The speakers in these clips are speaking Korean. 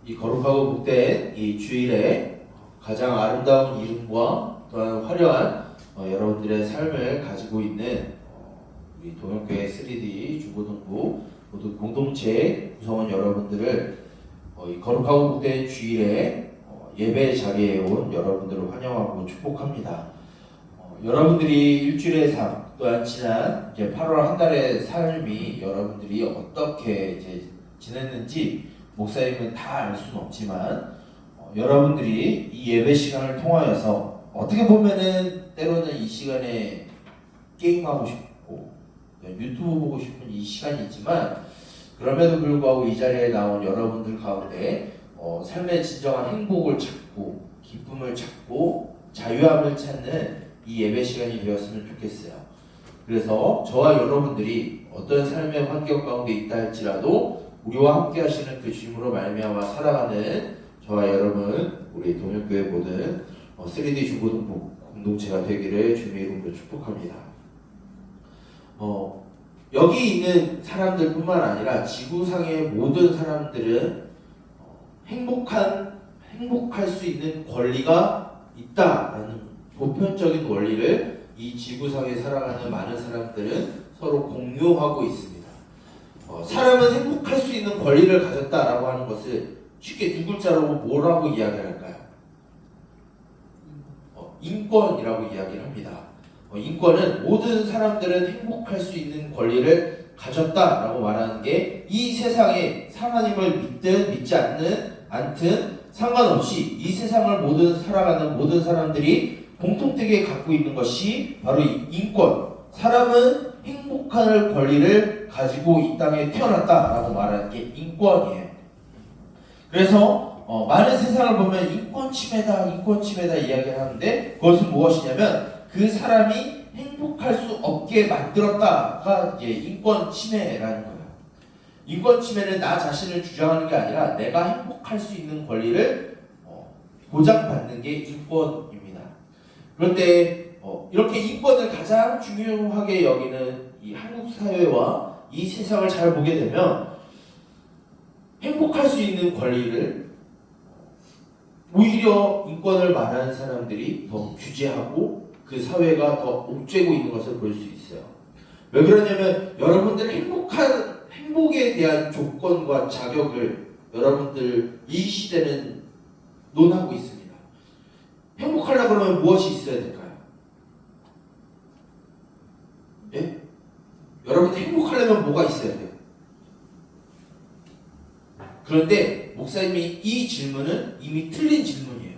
이 거룩하고 복된 이 주일에 가장 아름다운 이름과 또한 화려한 여러분들의 삶을 가지고 있는 우리 동역교회 3D 중고등부 모두 공동체 구성원 여러분들을 이 거룩하고 복된 주일에 예배 자리에 온 여러분들을 환영하고 축복합니다. 여러분들이 일주일의 삶 또한 지난 이제 8월 한 달의 삶이 여러분들이 어떻게 이제 지냈는지 목사님은 다 알 수는 없지만 여러분들이 이 예배 시간을 통하여서 어떻게 보면은 때로는 이 시간에 게임하고 싶고 유튜브 보고 싶은 이 시간이 있지만 그럼에도 불구하고 이 자리에 나온 여러분들 가운데 삶의 진정한 행복을 찾고 기쁨을 찾고 자유함을 찾는 이 예배 시간이 되었으면 좋겠어요. 그래서 저와 여러분들이 어떤 삶의 환경 가운데 있다 할지라도 우리와 함께 하시는 그 주님으로 말미암아 살아가는 저와 여러분 우리 동역교회 모든 3D 중고등부 공동체가 되기를 주님의 이름으로 축복합니다. 여기 있는 사람들뿐만 아니라 지구상의 모든 사람들은 행복할 수 있는 권리가 있다라는 보편적인 원리를 이 지구상에 살아가는 많은 사람들은 서로 공유하고 있습니다. 사람은 행복할 수 있는 권리를 가졌다라고 하는 것을 쉽게 두 글자로 뭐라고 이야기할까요? 인권이라고 이야기를 합니다. 인권은 모든 사람들은 행복할 수 있는 권리를 가졌다라고 말하는 게 이 세상에 하나님을 믿든 믿지 않든 상관없이 이 세상을 살아가는 모든 사람들이 공통되게 갖고 있는 것이 바로 이 인권. 사람은 행복할 권리를 가지고 이 땅에 태어났다라고 말하는 게 인권이에요. 그래서 많은 세상을 보면 인권 침해다 이야기를 하는데 그것은 무엇이냐면 그 사람이 행복할 수 없게 만들었다가 이제 인권 침해라는 거예요. 인권 침해는 나 자신을 주장하는 게 아니라 내가 행복할 수 있는 권리를 보장받는 게 인권입니다. 그런데 이렇게 인권을 가장 중요하게 여기는 이 한국 사회와 이 세상을 잘 보게 되면 행복할 수 있는 권리를 오히려 인권을 말하는 사람들이 더 규제하고 그 사회가 더 옥죄고 있는 것을 볼 수 있어요. 왜 그러냐면 여러분들의 행복에 대한 조건과 자격을 여러분들 이 시대는 논하고 있습니다. 행복하려고 그러면 무엇이 있어야 될까요? 예? 여러분 행복하려면 뭐가 있어야 돼요? 그런데 목사님이 이 질문은 이미 틀린 질문이에요.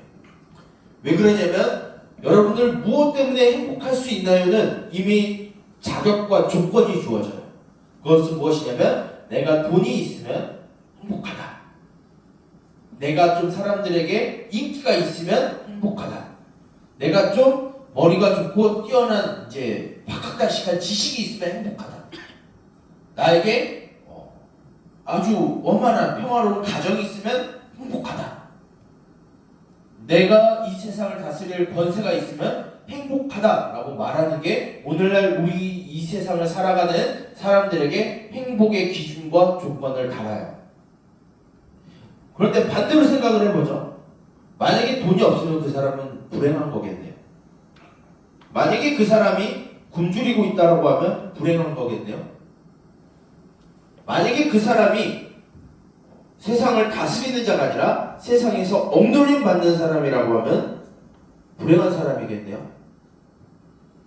왜 그러냐면 여러분들 무엇 때문에 행복할 수 있나요는 이미 자격과 조건이 주어져요. 그것은 무엇이냐면 내가 돈이 있으면 행복하다. 내가 좀 사람들에게 인기가 있으면 행복하다. 내가 좀 머리가 좋고 뛰어난 이제 박학다식한 지식이 있으면 행복하다. 나에게 아주 원만한 평화로운 가정이 있으면 행복하다. 내가 이 세상을 다스릴 권세가 있으면 행복하다라고 말하는 게 오늘날 우리 이 세상을 살아가는 사람들에게 행복의 기준과 조건을 달아요. 그런데 반대로 생각을 해보죠. 만약에 돈이 없으면 그 사람은 불행한 거겠네요. 만약에 그 사람이 굶주리고 있다고 하면 불행한 거겠네요. 만약에 그 사람이 세상을 다스리는 자가 아니라 세상에서 억눌림 받는 사람이라고 하면 불행한 사람이겠네요.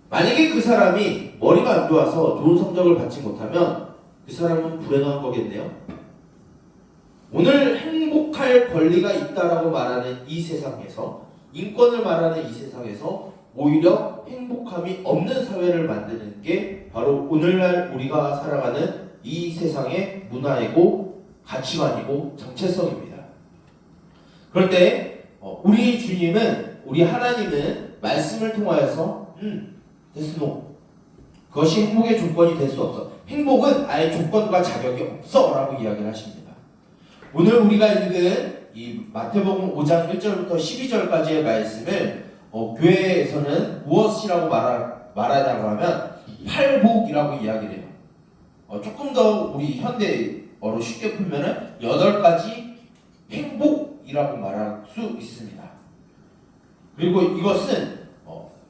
만약에 그 사람이 머리가 안 좋아서 좋은 성적을 받지 못하면 그 사람은 불행한 거겠네요. 오늘 행복할 권리가 있다라고 말하는 이 세상에서 인권을 말하는 이 세상에서 오히려 행복함이 없는 사회를 만드는 게 바로 오늘날 우리가 살아가는 이 세상의 문화이고 가치관이고 정체성입니다. 그런데 우리 주님은 우리 하나님은 말씀을 통하여서 데스노 그것이 행복의 조건이 될 수 없어. 행복은 아예 조건과 자격이 없어 라고 이야기를 하십니다. 오늘 우리가 읽은 이 마태복음 5장 1절부터 12절까지의 말씀을 교회에서는 무엇이라고 말하냐고 하면 팔복이라고 이야기를 해요. 조금 더 우리 현대어로 쉽게 풀면은 8가지 행복 팔복이라고 말할 수 있습니다. 그리고 이것은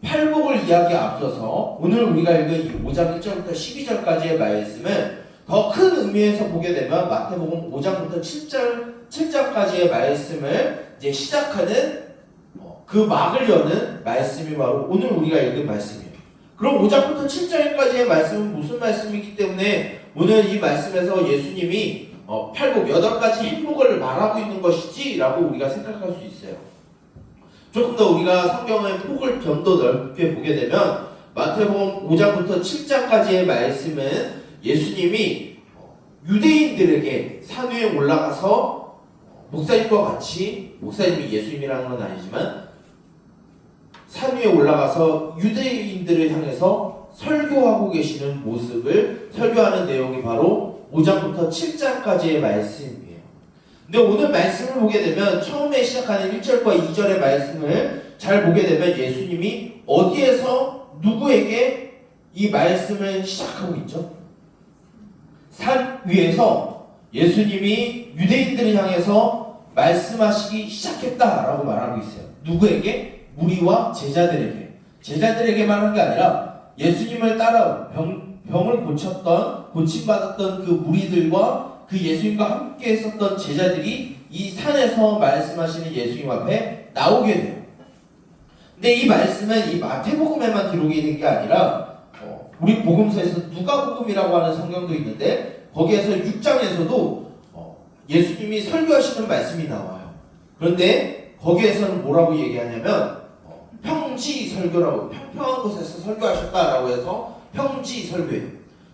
팔복을 이야기에 앞서서 오늘 우리가 읽은 이 5장 1절부터 12절까지의 말씀을 더 큰 의미에서 보게 되면 마태복음 5장부터 7장까지의 말씀을 이제 시작하는 그 막을 여는 말씀이 바로 오늘 우리가 읽은 말씀이에요. 그럼 5장부터 7장까지의 말씀은 무슨 말씀이기 때문에 오늘 이 말씀에서 예수님이 팔복 8가지 행복을 말하고 있는 것이지 라고 우리가 생각할 수 있어요. 조금 더 우리가 성경의 폭을 좀 더 넓게 보게 되면 마태복음 5장부터 7장까지의 말씀은 예수님이 유대인들에게 산 위에 올라가서 목사님과 같이, 목사님이 예수님이라는 건 아니지만 산 위에 올라가서 유대인들을 향해서 설교하고 계시는 모습을 설교하는 내용이 바로 5장부터 7장까지의 말씀이에요. 근데 오늘 말씀을 보게 되면 처음에 시작하는 1절과 2절의 말씀을 잘 보게 되면 예수님이 어디에서 누구에게 이 말씀을 시작하고 있죠? 산 위에서 예수님이 유대인들을 향해서 말씀하시기 시작했다라고 말하고 있어요. 누구에게? 무리와 제자들에게만 한 게 아니라 예수님을 따라 병을 고침받았던 그 무리들과 그 예수님과 함께 했었던 제자들이 이 산에서 말씀하시는 예수님 앞에 나오게 돼요. 근데 이 말씀은 이 마태복음에만 기록이 된 게 아니라 우리 복음서에서 누가복음이라고 하는 성경도 있는데 거기에서 6장에서도 예수님이 설교하시는 말씀이 나와요. 그런데 거기에서는 뭐라고 얘기하냐면 평지 설교라고, 평평한 곳에서 설교하셨다라고 해서 평지 설교예요.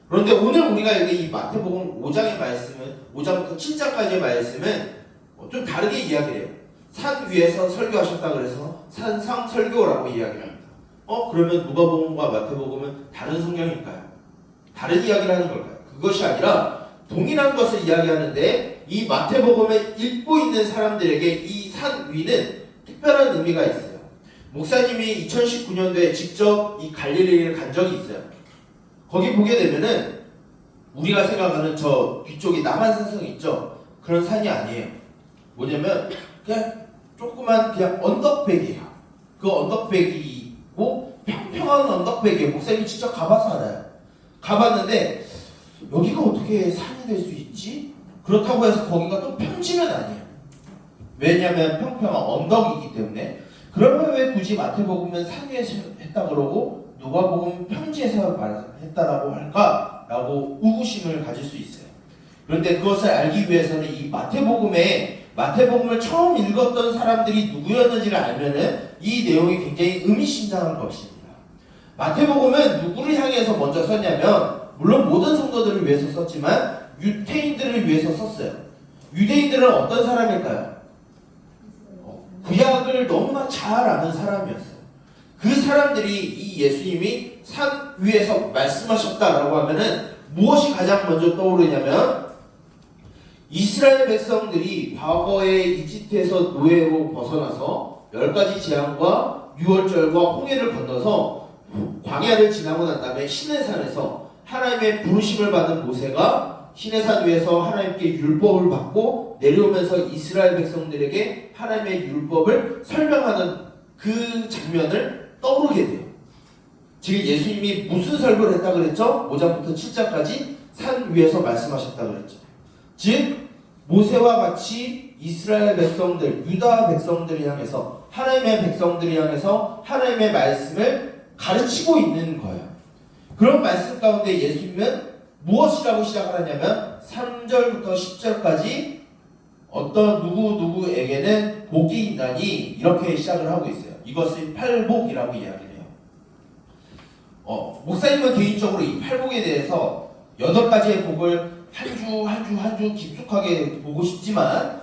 그런데 오늘 우리가 읽은 이 마태복음 5장의 말씀은 5장부터 7장까지의 말씀은 좀 다르게 이야기를 해요. 산 위에서 설교하셨다 그래서 산상 설교라고 이야기를 합니다. 그러면 누가복음과 마태복음은 다른 성경일까요? 다른 이야기를 하는 걸까요? 그것이 아니라 동일한 것을 이야기하는데 이 마태복음을 읽고 있는 사람들에게 이 산 위는 특별한 의미가 있어요. 목사님이 2019년도에 직접 이 갈릴리를 간 적이 있어요. 거기 보게 되면은 우리가 생각하는 저 뒤쪽이 남한산성 있죠? 그런 산이 아니에요. 뭐냐면 그냥 조그만 그냥 언덕백이에요. 그 언덕백이고 평평한 언덕백이에요. 목사님이 직접 가봐서 알아요. 가봤는데 여기가 어떻게 산이 될 수 있지? 그렇다고 해서 거기가 또 평지는 아니에요. 왜냐하면 평평한 언덕이기 때문에. 그러면 왜 굳이 마태복음은 산 위에서 했다 그러고 누가복음은 평지에서 했다라고 할까라고 의구심을 가질 수 있어요. 그런데 그것을 알기 위해서는 이 마태복음을 처음 읽었던 사람들이 누구였는지를 알면은 이 내용이 굉장히 의미심장한 것입니다. 마태복음은 누구를 향해서 먼저 썼냐면 물론 모든 성도들을 위해서 썼지만 유대인들을 위해서 썼어요. 유대인들은 어떤 사람일까요? 구약을 너무나 잘 아는 사람이었어요. 그 사람들이 이 예수님이 산 위에서 말씀하셨다라고 하면은 무엇이 가장 먼저 떠오르냐면 이스라엘 백성들이 과거에 이집트에서 노예로 벗어나서 10가지 재앙과 유월절과 홍해를 건너서 광야를 지나고 난 다음에 시내산에서 하나님의 부르심을 받은 모세가 시내산 위에서 하나님께 율법을 받고 내려오면서 이스라엘 백성들에게 하나님의 율법을 설명하는 그 장면을 떠오르게 돼요. 지금 예수님이 무슨 설교를 했다 그랬죠? 5장부터 7장까지 산 위에서 말씀하셨다 그랬죠. 즉 모세와 같이 이스라엘 백성들, 유다 백성들을 향해서 하나님의 백성들을 향해서 하나님의 말씀을 가르치고 있는 거예요. 그런 말씀 가운데 예수님은 무엇이라고 시작을 하냐면 3절부터 10절까지 어떤 누구에게는 복이 있나니 이렇게 시작을 하고 있어요. 이것을 팔복이라고 이야기를 해요. 목사님은 개인적으로 이 팔복에 대해서 8가지의 복을 한 주 깊숙하게 보고 싶지만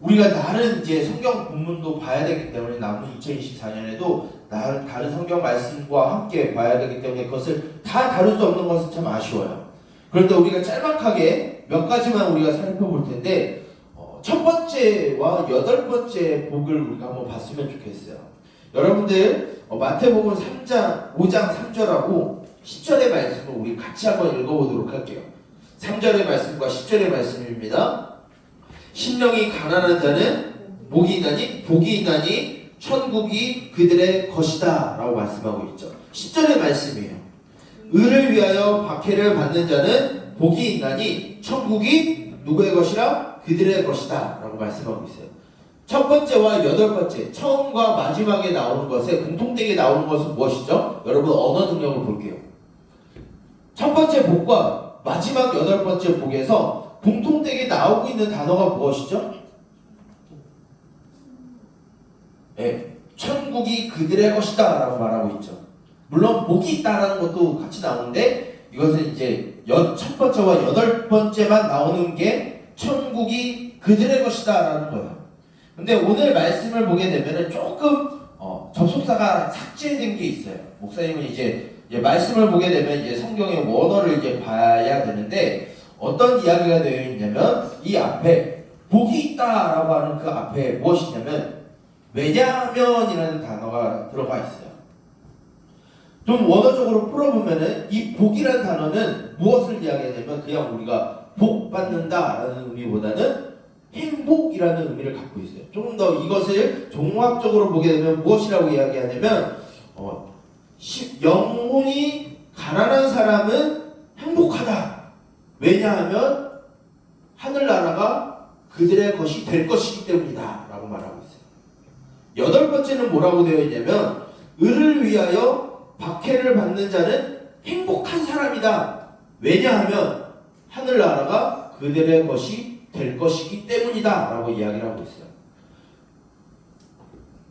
우리가 다른 이제 성경 본문도 봐야 되기 때문에 남은 2024년에도 다른 성경 말씀과 함께 봐야 되기 때문에 그것을 다 다룰 수 없는 것은 참 아쉬워요. 그런데 우리가 짤막하게 몇 가지만 우리가 살펴볼 텐데 첫 번째와 8번째 복을 우리가 한번 봤으면 좋겠어요. 여러분들 마태복음 5장 3절하고 10절의 말씀을 우리 같이 한번 읽어보도록 할게요. 3절의 말씀과 10절의 말씀입니다. 심령이 가난한 자는 복이 있나니? 복이 있나니? 천국이 그들의 것이다 라고 말씀하고 있죠. 10절의 말씀이에요. 의를 위하여 박해를 받는 자는 복이 있나니 천국이 누구의 것이라? 그들의 것이다 라고 말씀하고 있어요. 첫 번째와 여덟 번째, 처음과 마지막에 나오는 것에 공통되게 나오는 것은 무엇이죠? 여러분 언어 능력을 볼게요. 첫 번째 복과 마지막 여덟 번째 복에서 공통되게 나오고 있는 단어가 무엇이죠? 네, 천국이 그들의 것이다 라고 말하고 있죠. 물론 복이 있다라는 것도 같이 나오는데 이것은 이제 첫 번째와 여덟 번째만 나오는 게 천국이 그들의 것이다 라는 거예요. 근데 오늘 말씀을 보게 되면은 조금 접속사가 삭제된 게 있어요. 목사님은 이제 말씀을 보게 되면 이제 성경의 원어를 이제 봐야 되는데 어떤 이야기가 되어 있냐면 이 앞에 복이 있다라고 하는 그 앞에 무엇이냐면 왜냐하면이라는 단어가 들어가 있어요. 좀 원어적으로 풀어보면은 이 복이라는 단어는 무엇을 이야기하냐면 그냥 우리가 복 받는다라는 의미보다는 행복이라는 의미를 갖고 있어요. 조금 더 이것을 종합적으로 보게 되면 무엇이라고 이야기하냐면 영혼이 가난한 사람은 행복하다. 왜냐하면 하늘나라가 그들의 것이 될 것이기 때문이다 라고 말하고 있어요. 여덟 번째는 뭐라고 되어 있냐면 의를 위하여 박해를 받는 자는 행복한 사람이다. 왜냐하면 하늘나라가 그들의 것이 될 것이기 때문이다 라고 이야기를 하고 있어요.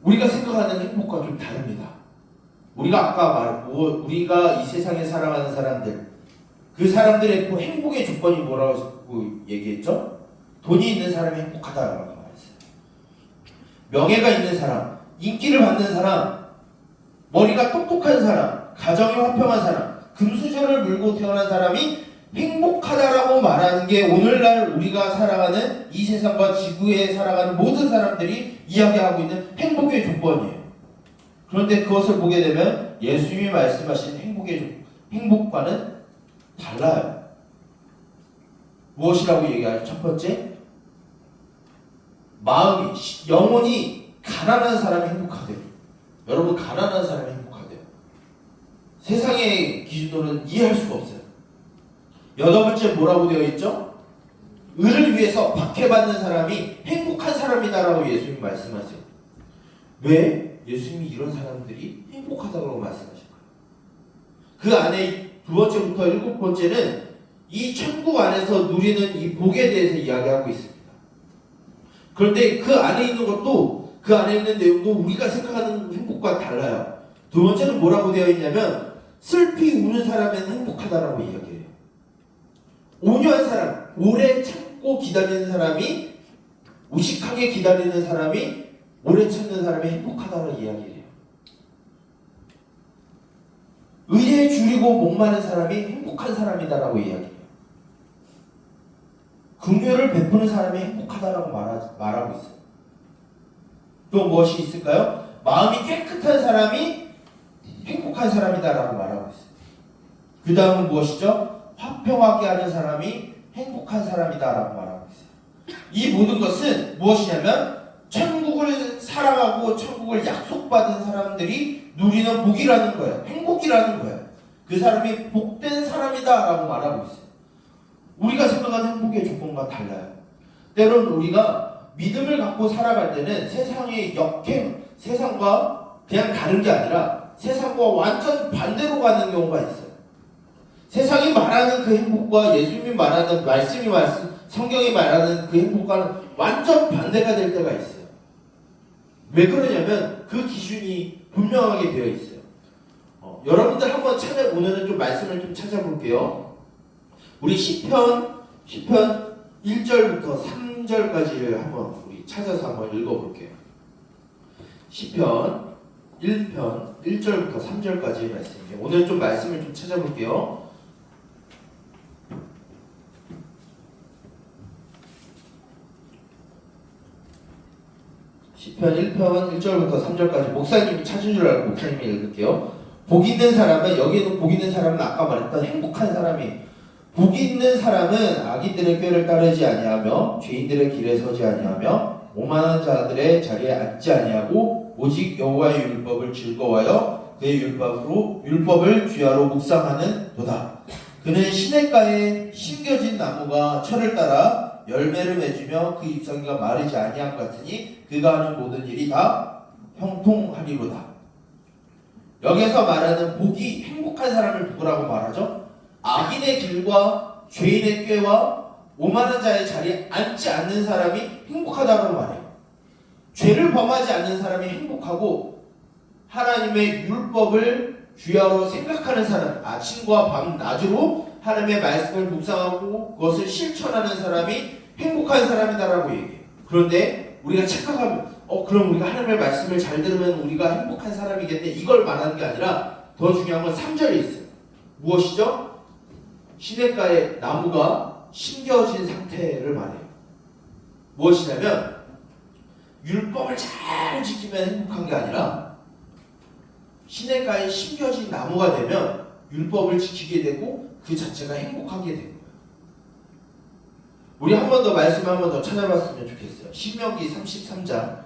우리가 생각하는 행복과 좀 다릅니다. 우리가 아까 말했고 우리가 이 세상에 살아가는 사람들 그 사람들의 그 행복의 조건이 뭐라고 얘기했죠? 돈이 있는 사람이 행복하다라고 말했어요. 명예가 있는 사람, 인기를 받는 사람, 머리가 똑똑한 사람, 가정이 화평한 사람, 금수저를 물고 태어난 사람이 행복하다라고 말하는 게 오늘날 우리가 살아가는 이 세상과 지구에 살아가는 모든 사람들이 이야기하고 있는 행복의 조건이에요. 그런데 그것을 보게 되면 예수님이 말씀하신 행복과는 달라요. 무엇이라고 얘기하죠? 첫 번째, 마음이, 영혼이 가난한 사람이 행복하대요. 여러분 가난한 사람이 행복하대요. 세상의 기준으로는 이해할 수가 없어요. 여덟 번째 뭐라고 되어 있죠? 의를 위해서 박해받는 사람이 행복한 사람이다라고 예수님이 말씀하세요. 왜 예수님이 이런 사람들이 행복하다고 말씀하실까요? 그 안에 두 번째부터 일곱 번째는 이 천국 안에서 누리는 이 복에 대해서 이야기하고 있습니다. 그런데 그 안에 있는 것도 그 안에 있는 내용도 우리가 생각하는 행복과 달라요. 두 번째는 뭐라고 되어 있냐면 슬피 우는 사람은 행복하다라고 이야기해요. 온유한 사람, 오래 참고 기다리는 사람이, 우식하게 기다리는 사람이, 오래 참는 사람이 행복하다고 이야기해요. 의에 줄이고 목마른 사람이 행복한 사람이다라고 이야기해요. 긍휼을 베푸는 사람이 행복하다라고 말하고 있어요. 또 무엇이 있을까요? 마음이 깨끗한 사람이 행복한 사람이다라고 말하고 있어요. 그 다음은 무엇이죠? 화평하게 하는 사람이 행복한 사람이다라고 말하고 있어요. 이 모든 것은 무엇이냐면 천국을 살아가고 천국을 약속받은 사람들이 누리는 복이라는 거예요. 행복이라는 거예요. 그 사람이 복된 사람이다라고 말하고 있어요. 우리가 생각하는 행복의 조건과 달라요. 때로는 우리가 믿음을 갖고 살아갈 때는 세상의 세상과 그냥 다른 게 아니라 세상과 완전 반대로 가는 경우가 있어요. 세상이 말하는 그 행복과 예수님이 말하는 성경이 말하는 그 행복과는 완전 반대가 될 때가 있어요. 왜 그러냐면 그 기준이 분명하게 되어 있어요. 여러분들 한번 오늘은 좀 말씀을 좀 찾아볼게요. 우리 시편 1절부터 3절까지를 한번 우리 찾아서 한번 읽어볼게요. 시편 1편 1절부터 3절까지의 말씀이에요. 오늘 좀 말씀을 좀 찾아볼게요. 시편 1편 1절부터 3절까지 목사님이 찾은 줄 알고 목사님이 읽을게요. 복 있는 사람은, 여기에는 복 있는 사람은 아까 말했던 행복한 사람이, 복이 있는 사람은 악인들의 꾀를 따르지 아니하며 죄인들의 길에 서지 아니하며 오만한 자들의 자리에 앉지 아니하고 오직 여호와의 율법을 즐거워하여 그의 율법을 주야로 묵상하는 도다. 그는 시냇가에 심겨진 나무가 철을 따라 열매를 맺으며 그 잎사귀가 마르지 아니함 같으니 그가 하는 모든 일이 다 형통하리로다. 여기서 말하는 복이 행복한 사람을 누구라고 말하죠? 악인의 길과 죄인의 꾀와 오만한 자의 자리에 앉지 않는 사람이 행복하다고 말해요. 죄를 범하지 않는 사람이 행복하고 하나님의 율법을 주야로 생각하는 사람, 아침과 밤 낮으로 하나님의 말씀을 묵상하고 그것을 실천하는 사람이 행복한 사람이다라고 얘기해요. 그런데 우리가 착각하면 그럼 우리가 하나님의 말씀을 잘 들으면 우리가 행복한 사람이겠네, 이걸 말하는 게 아니라 더 중요한 건 3절에 있어요. 무엇이죠? 시냇가에 나무가 심겨진 상태를 말해요. 무엇이냐면 율법을 잘 지키면 행복한 게 아니라 시냇가에 심겨진 나무가 되면 율법을 지키게 되고 그 자체가 행복하게 되는 거예요. 우리 한 번 더 말씀 한 번 더 찾아봤으면 좋겠어요. 신명기 33장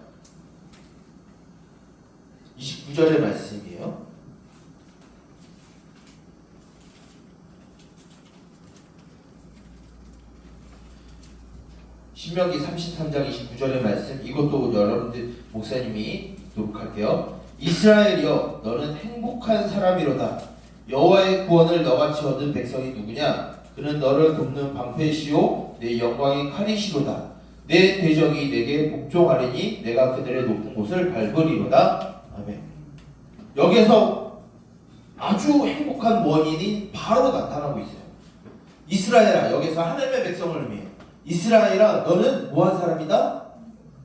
29절의 말씀이에요. 신명기 33장 29절의 말씀, 이것도 여러분들 목사님이 기록할게요. 이스라엘이여, 너는 행복한 사람이로다. 여호와의 구원을 너같이 얻은 백성이 누구냐? 그는 너를 돕는 방패시오 내 영광의 칼이시로다. 내 대적이 내게 복종하리니 내가 그들의 높은 곳을 밟으리로다. 아멘. 여기서 아주 행복한 원인이 바로 나타나고 있어요. 이스라엘아, 여기서 하나님의 백성을 의미해요. 이스라엘아, 너는 뭐한 사람이다?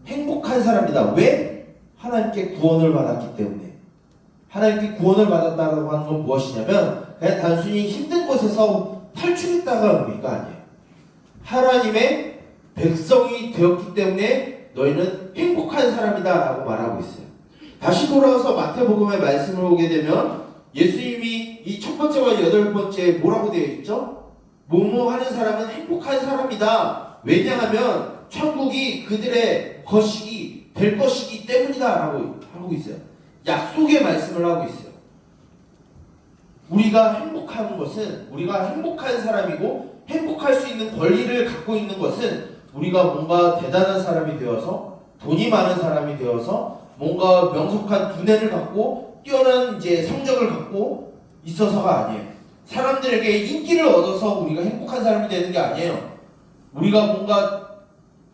행복한 사람이다. 왜? 하나님께 구원을 받았기 때문에. 하나님께 구원을 받았다고 하는 건 무엇이냐면 그냥 단순히 힘든 곳에서 탈출했다가 의미가 아니에요. 하나님의 백성이 되었기 때문에 너희는 행복한 사람이다 라고 말하고 있어요. 다시 돌아와서 마태복음의 말씀을 보게 되면 예수님이 이 첫 번째와 여덟 번째 뭐라고 되어 있죠? 뭐뭐 하는 사람은 행복한 사람이다. 왜냐하면 천국이 그들의 것이 될 것이기 때문이다 라고 하고 있어요. 약속의 말씀을 하고 있어요. 우리가 행복한 것은, 우리가 행복한 사람이고 행복할 수 있는 권리를 갖고 있는 것은 우리가 뭔가 대단한 사람이 되어서, 돈이 많은 사람이 되어서, 뭔가 명석한 두뇌를 갖고 뛰어난 이제 성적을 갖고 있어서가 아니에요. 사람들에게 인기를 얻어서 우리가 행복한 사람이 되는 게 아니에요. 우리가 뭔가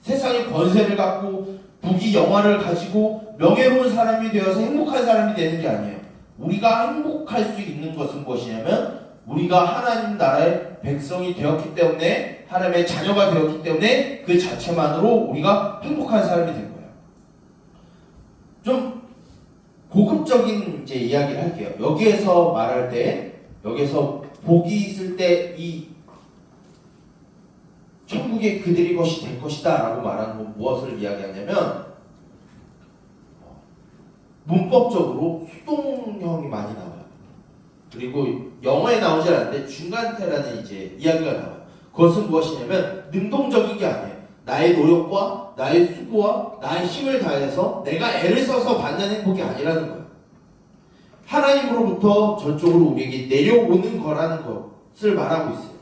세상의 권세를 갖고 부귀 영화를 가지고 명예로운 사람이 되어서 행복한 사람이 되는 게 아니에요. 우리가 행복할 수 있는 것은 무엇이냐면 우리가 하나님 나라의 백성이 되었기 때문에, 하나님의 자녀가 되었기 때문에 그 자체만으로 우리가 행복한 사람이 된 거예요. 좀 고급적인 이제 이야기를 할게요. 여기에서 말할 때, 여기서 복이 있을 때 이 천국의 그들이 것이 될 것이다 라고 말하는 건 무엇을 이야기하냐면 문법적으로 수동형이 많이 나와요. 그리고 영어에 나오지 않는데 중간태라는 이제 이야기가 나와요. 그것은 무엇이냐면 능동적인 게 아니에요. 나의 노력과 나의 수고와 나의 힘을 다해서 내가 애를 써서 받는 행복이 아니라는 거예요. 하나님으로부터 저쪽으로 우리에게 내려오는 거라는 것을 말하고 있어요.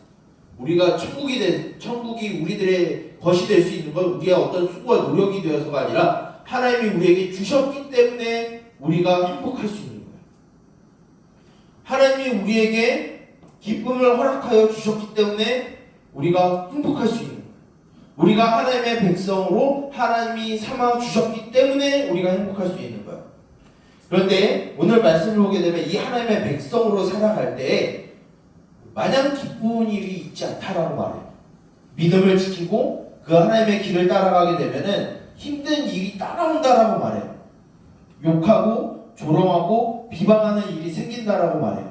우리가 천국이 우리들의 것이 될 수 있는 건 우리의 어떤 수고와 노력이 되어서가 아니라 하나님이 우리에게 주셨기 때문에 우리가 행복할 수 있는 거예요. 하나님이 우리에게 기쁨을 허락하여 주셨기 때문에 우리가 행복할 수 있는 거예요. 우리가 하나님의 백성으로 하나님이 삼아 주셨기 때문에 우리가 행복할 수 있는 거예요. 그런데 오늘 말씀을 보게 되면 이 하나님의 백성으로 살아갈 때 마냥 기쁜 일이 있지 않다라고 말해요. 믿음을 지키고 그 하나님의 길을 따라가게 되면은 힘든 일이 따라온다라고 말해요. 욕하고 조롱하고 비방하는 일이 생긴다라고 말해요.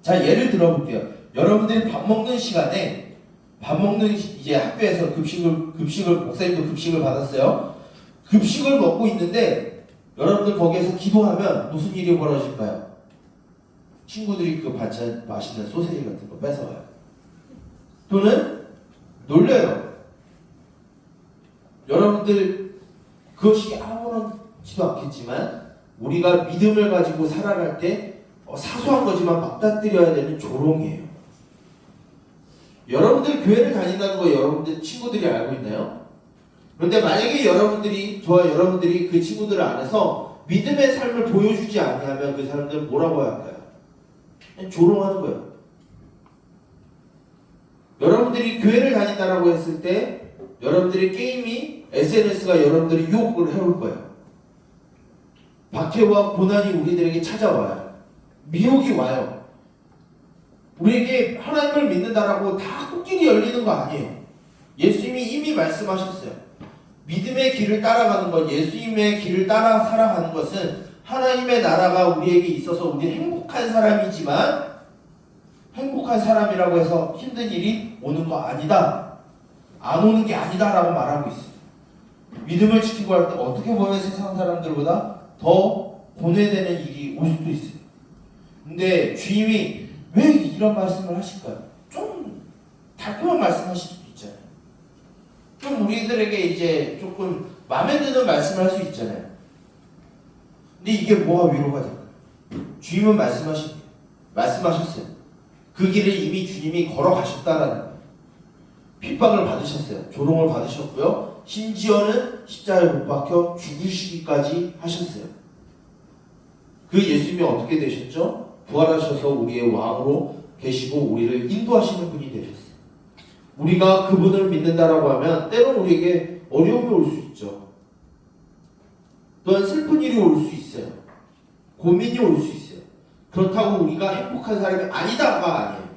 자, 예를 들어볼게요. 여러분들이 밥 먹는 시간에, 밥 먹는 이제 학교에서 급식을 목사님도 급식을 받았어요. 급식을 먹고 있는데 여러분들 거기에서 기도하면 무슨 일이 벌어질까요? 친구들이 그 반찬 맛있는 소세지 같은 거 뺏어가요. 또는 놀려요. 여러분들 그것이 아무렇지도 않겠지만 우리가 믿음을 가지고 살아갈 때 사소한 거지만 맞닥뜨려야 되는 조롱이에요. 여러분들 교회를 다닌다는 거 여러분들 친구들이 알고 있나요? 그런데 만약에 저와 여러분들이 그 친구들 안에서 믿음의 삶을 보여주지 아니하면 그 사람들은 뭐라고 해야 할까요? 그냥 조롱하는 거예요. 여러분들이 교회를 다닌다라고 했을 때 여러분들의 게임이 SNS가 여러분들이 유혹을 해올 거예요. 박해와 고난이 우리들에게 찾아와요. 미혹이 와요. 우리에게 하나님을 믿는다라고 다 꽃길이 열리는 거 아니에요. 예수님이 이미 말씀하셨어요. 믿음의 길을 따라가는 것, 예수님의 길을 따라 살아가는 것은 하나님의 나라가 우리에게 있어서 우리 행복한 사람이지만 행복한 사람이라고 해서 힘든 일이 오는 거 아니다. 안 오는 게 아니다라고 말하고 있어요. 믿음을 지키고 할 때 어떻게 보면 세상 사람들보다 더 고뇌되는 일이 올 수도 있어요. 근데 주님이 왜 이런 말씀을 하실까요? 좀 달콤한 말씀하실 수도 있잖아요. 좀 우리들에게 이제 조금 마음에 드는 말씀을 할 수 있잖아요. 근데 이게 뭐가 위로가 될까요? 주님은 말씀하셨어요. 그 길을 이미 주님이 걸어가셨다라는 거예요. 핍박을 받으셨어요. 조롱을 받으셨고요. 심지어는 십자가에 못 박혀 죽으시기까지 하셨어요. 그 예수님이 어떻게 되셨죠? 부활하셔서 우리의 왕으로 계시고 우리를 인도하시는 분이 되셨어요. 우리가 그분을 믿는다라고 하면 때로는 우리에게 어려움이 올 수 있죠. 또한 슬픈 일이 올 수 있어요. 고민이 올 수 있어요. 그렇다고 우리가 행복한 사람이 아니다가 아니에요.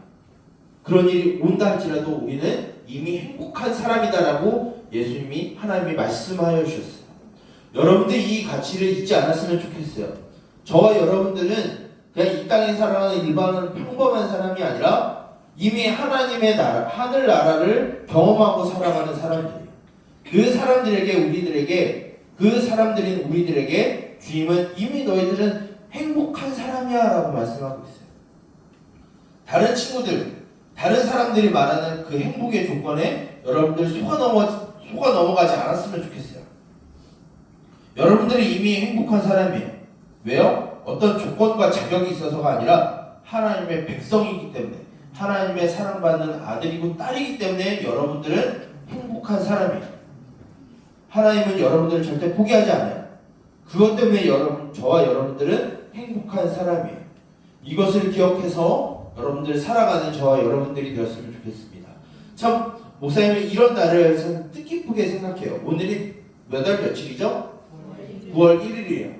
그런 일이 온다 할지라도 우리는 이미 행복한 사람이다라고 예수님이 하나님이 말씀하여 주셨어요. 여러분들 이 가치를 잊지 않았으면 좋겠어요. 저와 여러분들은 그냥 이 땅에 살아가는 일반은 평범한 사람이 아니라 이미 하나님의 나라, 하늘 나라를 경험하고 살아가는 사람들이에요. 그 사람들인 우리들에게 주님은 이미 너희들은 행복한 사람이야 라고 말씀하고 있어요. 다른 친구들, 다른 사람들이 말하는 그 행복의 조건에 여러분들 속아 넘어가지 않았으면 좋겠어요. 여러분들이 이미 행복한 사람이에요. 왜요? 어떤 조건과 자격이 있어서가 아니라 하나님의 백성이기 때문에, 하나님의 사랑받는 아들이고 딸이기 때문에 여러분들은 행복한 사람이에요. 하나님은 여러분들을 절대 포기하지 않아요. 그것 때문에 저와 여러분들은 행복한 사람이에요. 이것을 기억해서 여러분들 살아가는 저와 여러분들이 되었으면 좋겠습니다. 참 목사님은 이런 날을 참 뜻깊게 생각해요. 오늘이 몇 월 며칠이죠? 9월 1일이에요.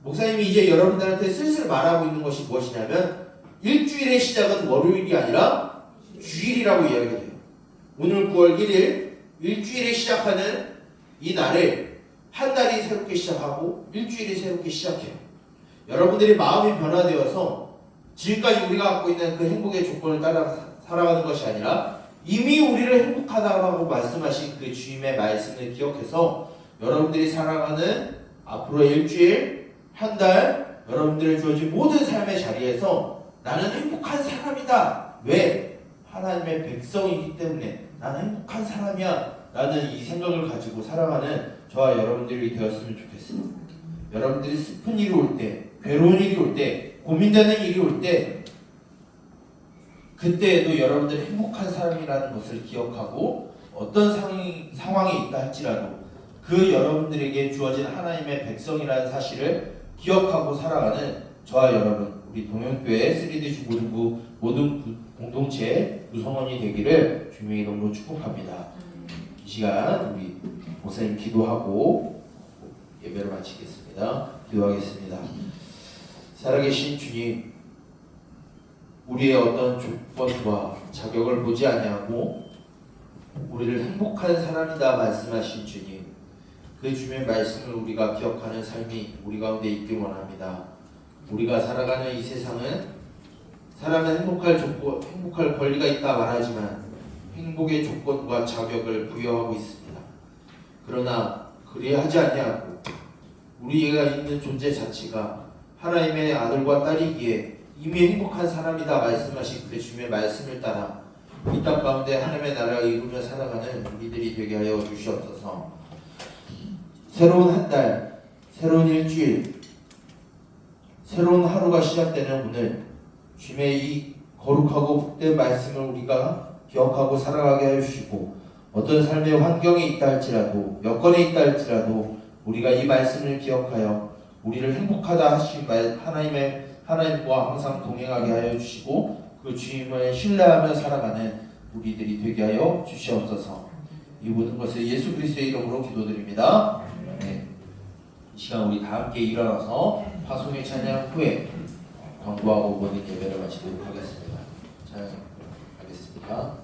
목사님이 이제 여러분들한테 슬슬 말하고 있는 것이 무엇이냐면 일주일의 시작은 월요일이 아니라 주일이라고 이야기해요. 오늘 9월 1일 일주일에 시작하는 이 날을 한 달이 새롭게 시작하고 일주일이 새롭게 시작해요. 여러분들이 마음이 변화되어서 지금까지 우리가 갖고 있는 그 행복의 조건을 따라 살아가는 것이 아니라 이미 우리를 행복하다고 말씀하신 그 주님의 말씀을 기억해서 여러분들이 살아가는 앞으로의 일주일, 한 달, 여러분들의 주어진 모든 삶의 자리에서 나는 행복한 사람이다. 왜? 하나님의 백성이기 때문에 나는 행복한 사람이야. 라는 이 생각을 가지고 살아가는 저와 여러분들이 되었으면 좋겠어요. 여러분들이 슬픈 일이 올 때, 괴로운 일이 올 때, 고민되는 일이 올 때, 그때에도 여러분들이 행복한 사람이라는 것을 기억하고 어떤 상황이 있다 할지라도 그 여러분들에게 주어진 하나님의 백성이라는 사실을 기억하고 살아가는 저와 여러분, 우리 동현교회 3D 주보등부 모든 공동체 구성원이 되기를 주님의 이름으로 축복합니다. 이 시간 우리 목사님 기도하고 예배를 마치겠습니다. 기도하겠습니다. 살아계신 주님, 우리의 어떤 조건과 자격을 보지 아니하고 우리를 행복한 사람이다 말씀하신 주님, 그 주님의 말씀을 우리가 기억하는 삶이 우리 가운데 있길 원합니다. 우리가 살아가는 이 세상은 사람은 행복할 권리가 있다 말하지만 행복의 조건과 자격을 부여하고 있습니다. 그러나 그리하지 아니하고 우리가 있는 존재 자체가 하나님의 아들과 딸이기에 이미 행복한 사람이다 말씀하신 그 주님의 말씀을 따라 이 땅 가운데 하나님의 나라를 이루며 살아가는 우리들이 되게 하여 주시옵소서. 새로운 한 달, 새로운 일주일, 새로운 하루가 시작되는 오늘 주님의 이 거룩하고 복된 말씀을 우리가 기억하고 살아가게 하여 주시고, 어떤 삶의 환경이 있다 할지라도, 여건이 있다 할지라도 우리가 이 말씀을 기억하여 우리를 행복하다 하신 하나님과 항상 동행하게 하여 주시고, 그 주님을 신뢰하며 살아가는 우리들이 되게 하여 주시옵소서. 이 모든 것을 예수 그리스도의 이름으로 기도드립니다. 네. 이 시간 우리 다 함께 일어나서 파송의 찬양 후에 광고하고 모든 예배를 마치도록 하겠습니다. 찬양하겠습니다.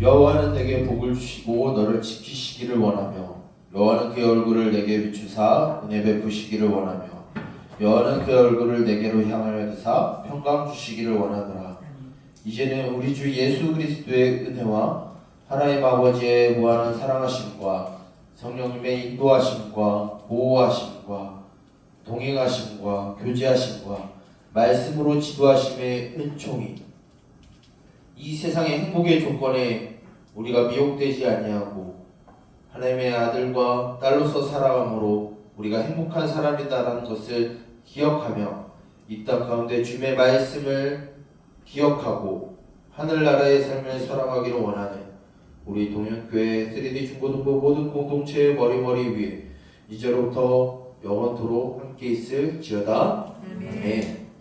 여호와는 내게 복을 주시고 너를 지키시기를 원하며, 여호와는 그의 얼굴을 내게 비추사 은혜 베푸시기를 원하며, 여호와는 그의 얼굴을 내게로 향하여 드사 평강 주시기를 원하노라. 이제는 우리 주 예수 그리스도의 은혜와 하나님 아버지의 무한한 사랑하심과 성령님의 인도하심과 보호하심과 동행하심과 교제하심과 말씀으로 지도하심의 은총이 이 세상의 행복의 조건에 우리가 미혹되지 아니하고 하나님의 아들과 딸로서 살아감으로 우리가 행복한 사람이다라는 것을 기억하며 이 땅 가운데 주님의 말씀을 기억하고 하늘나라의 삶을 살아가기를 원하는 우리 동현교회 3D 중고등부 모든 공동체의 머리머리 위에 이제로부터 영원토록 함께 있을지어다. 아멘.